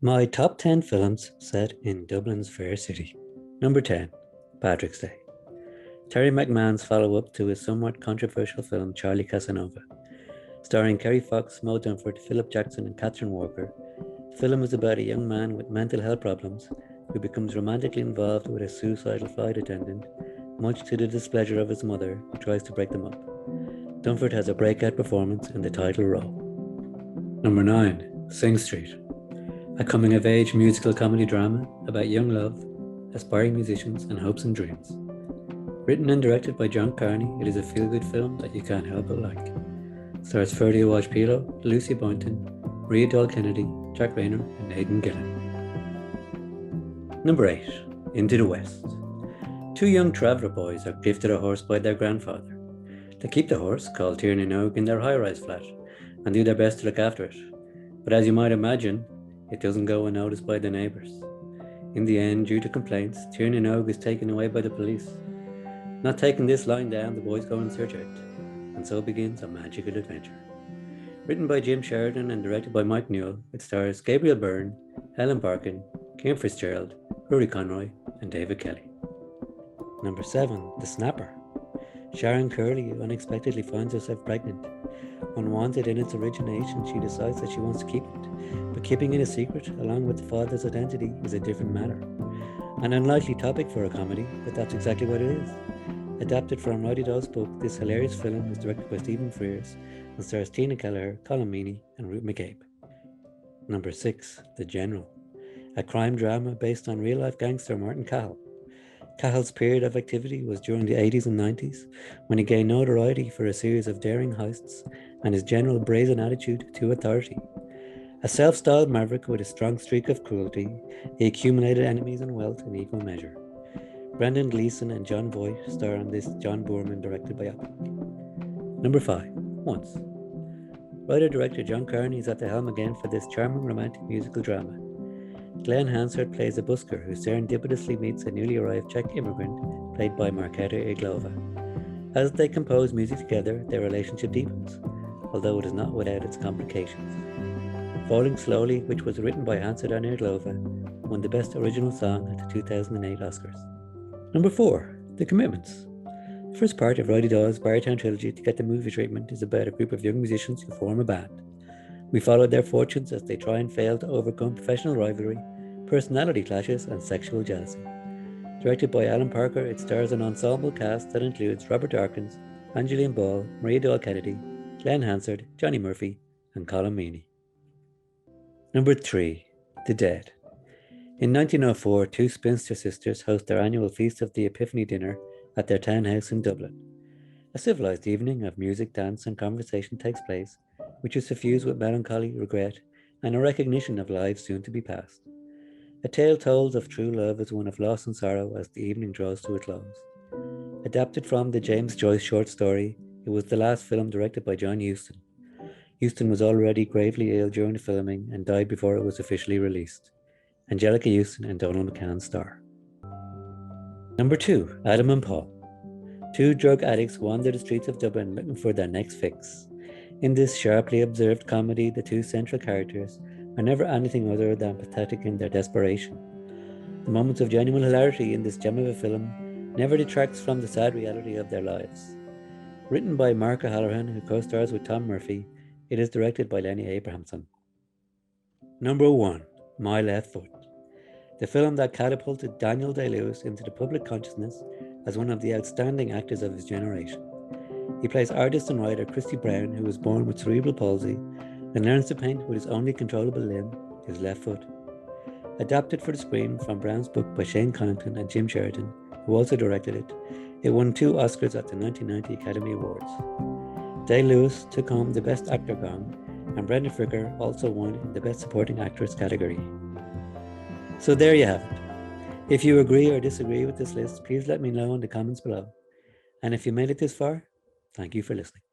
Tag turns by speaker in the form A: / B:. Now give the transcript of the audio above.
A: My top 10 films set in Dublin's fair city. Number 10, Patrick's Day. Terry McMahon's follow-up to his somewhat controversial film Charlie Casanova. Starring Kerry Fox, Mo Dunford, Philip Jackson and Catherine Walker, the film is about a young man with mental health problems who becomes romantically involved with a suicidal flight attendant, much to the displeasure of his mother, who tries to break them up. Dunford has a breakout performance in the title role. Number 9, Sing Street. A coming-of-age musical comedy drama about young love, aspiring musicians, and hopes and dreams. Written and directed by John Carney, it is a feel-good film that you can't help but like. Stars Ferdy Pilo, Lucy Boynton, Maria Doll Kennedy, Jack Rayner, and Aidan Gillen. Number 8, Into the West. Two young traveller boys are gifted a horse by their grandfather. They keep the horse, called Tiernan Og, in their high-rise flat and do their best to look after it. But as you might imagine, it doesn't go unnoticed by the neighbours. In the end, due to complaints, Tiernan Og is taken away by the police. Not taking this lying down, the boys go in search of it, and so begins a magical adventure. Written by Jim Sheridan and directed by Mike Newell, it stars Gabriel Byrne, Helen Barkin, Kim Fitzgerald, Rory Conroy, and David Kelly. Number 7, The Snapper. Sharon Curley unexpectedly finds herself pregnant. Unwanted in its origination, she decides that she wants to keep it, but keeping it a secret, along with the father's identity, is a different matter. An unlikely topic for a comedy, but that's exactly what it is. Adapted from Roddy Dawes' book, this hilarious film is directed by Stephen Frears and stars Tina Kelleher, Colin Meaney, and Ruth McCabe. Number 6, The General. A crime drama based on real-life gangster Martin Cahill. Cahill's period of activity was during the 80s and 90s, when he gained notoriety for a series of daring heists and his general brazen attitude to authority. A self-styled maverick with a strong streak of cruelty, he accumulated enemies and wealth in equal measure. Brendan Gleeson and John Voight star in this John Boorman, directed by Apple. Number 5, Once. Writer-director John Carney is at the helm again for this charming romantic musical drama. Glenn Hansard plays a busker who serendipitously meets a newly arrived Czech immigrant played by Markéta Irglova. As they compose music together, their relationship deepens, although it is not without its complications. Falling Slowly, which was written by Hansard and Irglova, won the Best Original Song at the 2008 Oscars. Number 4, The Commitments. The first part of Roddy Dawes' Bartown trilogy to get the movie treatment is about a group of young musicians who form a band. We followed their fortunes as they try and fail to overcome professional rivalry, personality clashes, and sexual jealousy. Directed by Alan Parker, it stars an ensemble cast that includes Robert Darkins, Angeline Ball, Maria Doll Kennedy, Glenn Hansard, Johnny Murphy, and Colin Meaney. Number 3, The Dead. In 1904, two spinster sisters host their annual Feast of the Epiphany dinner at their townhouse in Dublin. A civilised evening of music, dance, and conversation takes place, which is suffused with melancholy, regret, and a recognition of lives soon to be past. A tale told of true love is one of loss and sorrow as the evening draws to a close. Adapted from the James Joyce short story, it was the last film directed by John Huston. Huston was already gravely ill during the filming and died before it was officially released. Angelica Huston and Donald McCann star. Number 2, Adam and Paul. Two drug addicts wander the streets of Dublin looking for their next fix. In this sharply observed comedy, the two central characters are never anything other than pathetic in their desperation. The moments of genuine hilarity in this gem of a film never detracts from the sad reality of their lives. Written by Mark O'Halloran, who co-stars with Tom Murphy, it is directed by Lenny Abrahamson. Number 1, My Left Foot. The film that catapulted Daniel Day-Lewis into the public consciousness as one of the outstanding actors of his generation. He plays artist and writer Christy Brown, who was born with cerebral palsy and learns to paint with his only controllable limb, his left foot. Adapted for the screen from Brown's book by Shane Connington and Jim Sheridan, who also directed it, it won 2 Oscars at the 1990 Academy Awards. Day-Lewis took home the Best Actor gong, and Brenda Fricker also won in the Best Supporting Actress category. So there you have it. If you agree or disagree with this list, please let me know in the comments below. And if you made it this far, thank you for listening.